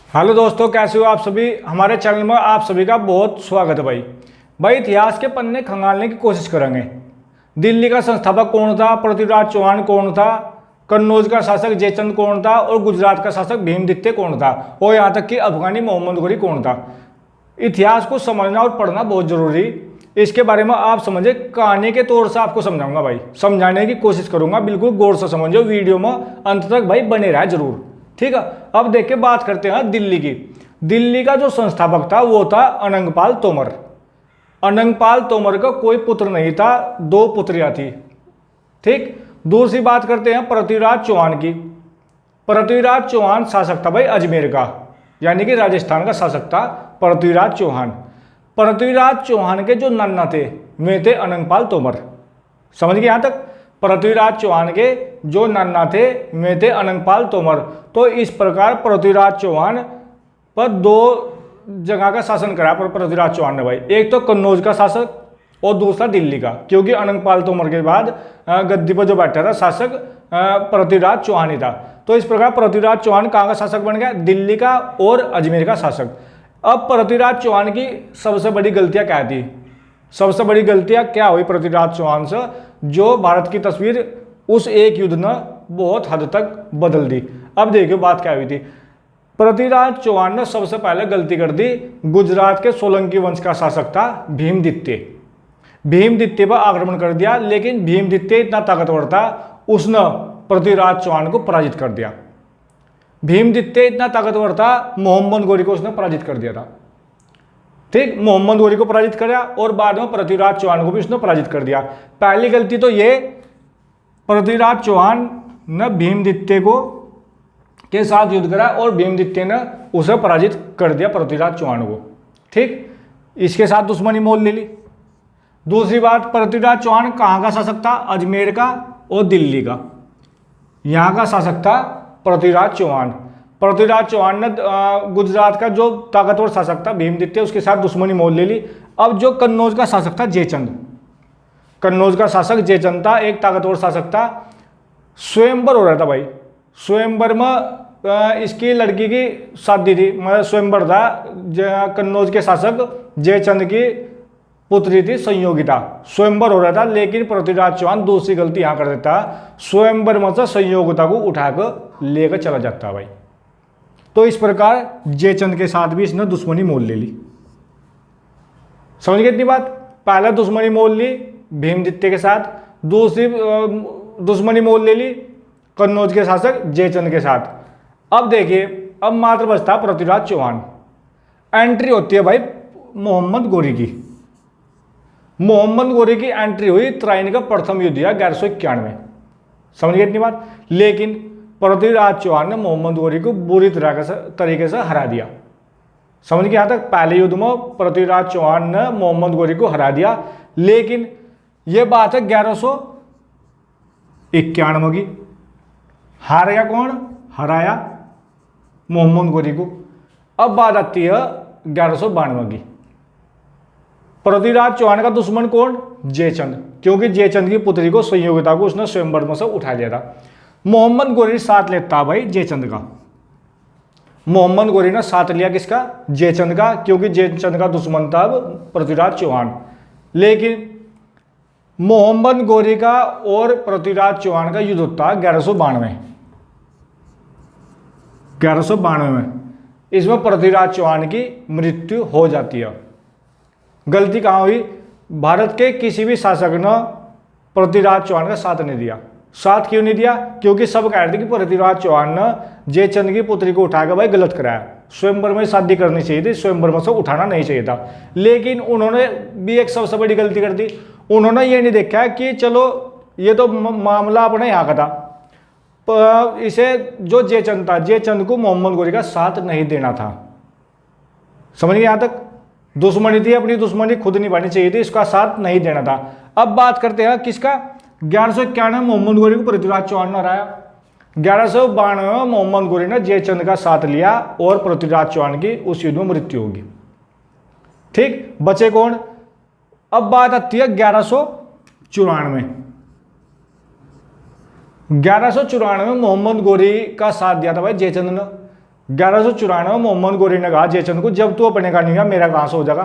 Hello दोस्तों, कैसे हो आप सभी। हमारे चैनल में आप सभी का बहुत स्वागत है भाई इतिहास के पन्ने खंगालने की कोशिश करेंगे। दिल्ली का संस्थापक कौन था, पृथ्वीराज चौहान कौन था, कन्नौज का शासक जयचंद कौन था और गुजरात का शासक भीमदित्य कौन था, और यहाँ तक कि अफगानी मोहम्मद गोरी कौन था। इतिहास को समझना और पढ़ना बहुत जरूरी। इसके बारे में आप समझे, कहानी के तौर से आपको समझाऊंगा भाई, समझाने की कोशिश करूंगा। बिल्कुल गौर से समझो, वीडियो में अंत तक भाई बने रहा जरूर, ठीक है। अब देखिए, बात करते हैं दिल्ली की। दिल्ली का जो संस्थापक था वो था अनंगपाल तोमर। अनंगपाल तोमर का कोई पुत्र नहीं था, दो पुत्रियां थी, ठीक। दूसरी बात करते हैं पृथ्वीराज चौहान की। पृथ्वीराज चौहान शासक था भाई अजमेर का, यानी कि राजस्थान का शासक था पृथ्वीराज चौहान। पृथ्वीराज चौहान के जो नाना थे वे थे अनंगपाल तोमर। समझ गए यहां तक। पृथ्वीराज चौहान के जो नाना थे वे थे अनंगपाल तोमर। तो इस प्रकार पृथ्वीराज चौहान पर दो जगह का शासन करा पृथ्वीराज चौहान ने भाई। एक तो कन्नौज का शासक और दूसरा दिल्ली का, क्योंकि अनंगपाल तोमर के बाद गद्दी पर जो बैठा था शासक पृथ्वीराज चौहान ही था। तो इस प्रकार पृथ्वीराज चौहान कहाँ का शासक बन गया, दिल्ली का और अजमेर का शासक। अब पृथ्वीराज चौहान की सबसे बड़ी गलतियां क्या थी, सबसे बड़ी गलतियां क्या हुई पृथ्वीराज चौहान से, जो भारत की तस्वीर उस एक युद्ध ने बहुत हद तक बदल दी। अब देखियो बात क्या हुई थी। पृथ्वीराज चौहान ने सबसे पहले गलती कर दी। गुजरात के सोलंकी वंश का शासक था भीमदित्य। भीमदित्य पर आक्रमण कर दिया, लेकिन भीमदित्य इतना ताकतवर था, उसने पृथ्वीराज चौहान को पराजित कर दिया। भीमदित्य इतना ताकतवर था, मोहम्मद गोरी को उसने पराजित कर दिया था, ठीक। मोहम्मद गोरी को पराजित किया और बाद में पृथ्वीराज चौहान को भी उसने पराजित कर दिया। पहली गलती तो ये, पृथ्वीराज चौहान ने भीमदित्य को के साथ युद्ध करा और भीमदित्य ने उसे पराजित कर दिया पृथ्वीराज चौहान को, ठीक। इसके साथ दुश्मनी मोल ले ली। दूसरी बात, पृथ्वीराज चौहान कहाँ का शासक था, अजमेर का और दिल्ली का। यहाँ का शासक था पृथ्वीराज चौहान। पृथ्वीराज चौहान ने गुजरात का जो ताकतवर शासक था भीमदित्य, उसके साथ दुश्मनी मोल ले ली। अब जो कन्नौज का शासक था जयचंद, कन्नौज का शासक जयचंद था, एक ताकतवर शासक था। स्वयंवर हो रहा था भाई, स्वयंवर में इसकी लड़की की शादी थी, मतलब स्वयंवर था। कन्नौज के शासक जयचंद की पुत्री थी संयोगिता, स्वयंवर हो रहा था। लेकिन पृथ्वीराज चौहान दूसरी गलती यहां कर देता, स्वयंवर में से संयोगिता को उठाकर लेकर चला जाता भाई। तो इस प्रकार जयचंद के साथ भी इसने दुश्मनी मोल ले ली। समझ गए इतनी बात। पहला दुश्मनी मोल ली भीमदित्य के साथ, दूसरी दुश्मनी मोल ले ली कन्नौज के शासक जयचंद के साथ। अब देखिए, अब मात्र बचता पृथ्वीराज चौहान। एंट्री होती है भाई मोहम्मद गोरी की। मोहम्मद गोरी की एंट्री हुई तराइन का प्रथम युद्ध 1191। समझ गए इतनी बात। लेकिन पृथ्वीराज चौहान ने मोहम्मद गोरी को बुरी तरीके से हरा दिया। समझ गए यहां तक। पहले युद्ध में पृथ्वीराज चौहान ने मोहम्मद गोरी को हरा दिया, लेकिन यह बात है 1191 की। हार गया कौन, हराया मोहम्मद गोरी को। अब बात आती है 1192 की। पृथ्वीराज चौहान का दुश्मन कौन, जयचंद, क्योंकि जयचंद की पुत्री को संयोगिता को उसने स्वयंवर में से उठा लिया था। मोहम्मद गोरी साथ लेता भाई जयचंद का। मोहम्मद गोरी ने साथ लिया किसका, जयचंद का, क्योंकि जयचंद का दुश्मन था पृथ्वीराज चौहान। लेकिन मोहम्मद गोरी का और पृथ्वीराज चौहान का युद्ध होता 1192 में। इसमें पृथ्वीराज चौहान की मृत्यु हो जाती है। गलती कहाँ हुई, भारत के किसी भी शासक ने पृथ्वीराज चौहान का साथ नहीं दिया। साथ क्यों नहीं दिया, क्योंकि सब कह रहे थे कि पृथ्वीराज चौहान ने जयचंद की पुत्री को उठाकर भाई गलत कराया, स्वयंवर में शादी करनी चाहिए थी, स्वयंवर में से उठाना नहीं चाहिए था। लेकिन उन्होंने भी एक सबसे बड़ी गलती कर दी। उन्होंने ये नहीं देखा कि चलो ये तो मामला अपने यहाँ का था, इसे जो जयचंद था, जयचंद को मोहम्मद गोरी का साथ नहीं देना था। समझ गए यहां तक। दुश्मनी थी, अपनी दुश्मनी खुद निभानी चाहिए थी, इसका साथ नहीं देना था। अब बात करते हैं किसका, 1191 मोहम्मद गोरी को पृथ्वीराज चौहान ने हराया। 1192 में मोहम्मद गोरी ने जयचंद का साथ लिया और पृथ्वीराज चौहान की उस युद्ध में मृत्यु होगी, ठीक। बचे कौन, अब बात आती है 1194। 1194 में मोहम्मद गोरी का साथ दिया था भाई जयचंद ने। 1194 में मोहम्मद गोरी ने कहा जयचंद को, जब तू अपने का नहीं हुआ मेरा कहाँ से हो जाएगा।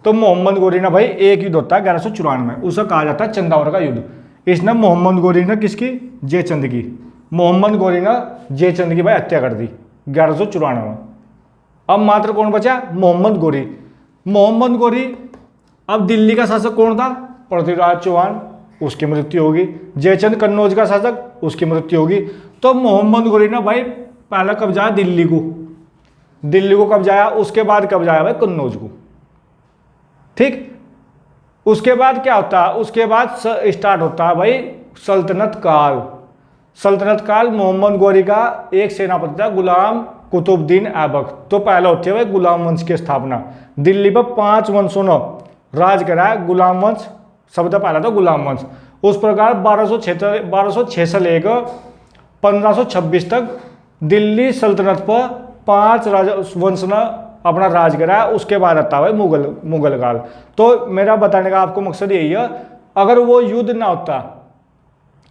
तो मोहम्मद गोरी ने भाई एक युद्ध होता है 1194 में, उसे कहा जाता है चंदावर का युद्ध। इसने मोहम्मद गोरी ने किसकी, जयचंद की, मोहम्मद गोरी ने जयचंद की भाई हत्या कर दी 1194 में। अब मात्र कौन बचा, मोहम्मद गोरी। मोहम्मद गोरी, अब दिल्ली का शासक कौन था, पृथ्वीराज चौहान, उसकी मृत्यु होगी। जयचंद कन्नौज का शासक, उसकी मृत्यु होगी। तो मोहम्मद गोरी ने भाई पहला कब्जा दिल्ली को कब्जाया, उसके बाद कब्जाया भाई कन्नौज को। ठीक, उसके बाद क्या होता है, उसके बाद स्टार्ट होता है भाई सल्तनत काल। सल्तनत काल मोहम्मद गोरी का एक सेनापति था गुलाम कुतुबुद्दीन ऐबक। तो पहला होती है भाई गुलाम वंश की स्थापना। दिल्ली पर 5 वंशों ने राज कराया। गुलाम वंश सबसे पहला था गुलाम वंश। उस प्रकार 1206 से लेकर 1526 तक दिल्ली सल्तनत पर 5 वंश ने अपना राज कराया। उसके बाद आता है मुगल काल। तो मेरा बताने का आपको मकसद यही है, अगर वो युद्ध ना होता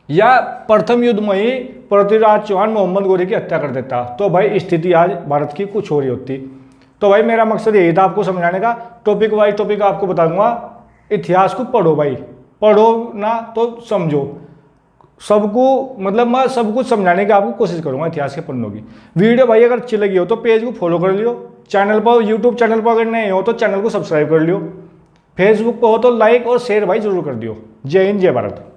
या प्रथम युद्ध में ही पृथ्वीराज चौहान मोहम्मद गोरी की हत्या कर देता, तो भाई स्थिति आज भारत की कुछ हो रही होती। तो भाई मेरा मकसद यही था आपको समझाने का। टॉपिक वाइज टॉपिक आपको बता दूंगा। इतिहास को पढ़ो भाई, पढ़ो ना तो समझो। सबको मतलब मैं सब कुछ समझाने की आपको कोशिश करूंगा इतिहास के पन्नों की। वीडियो भाई अगर अच्छी लगी हो तो पेज को फॉलो कर लियो। चैनल पर, यूट्यूब चैनल पर अगर नहीं हो तो चैनल को सब्सक्राइब कर लियो। फेसबुक पर हो तो लाइक और शेयर भाई जरूर कर दियो। जय हिंद, जय भारत।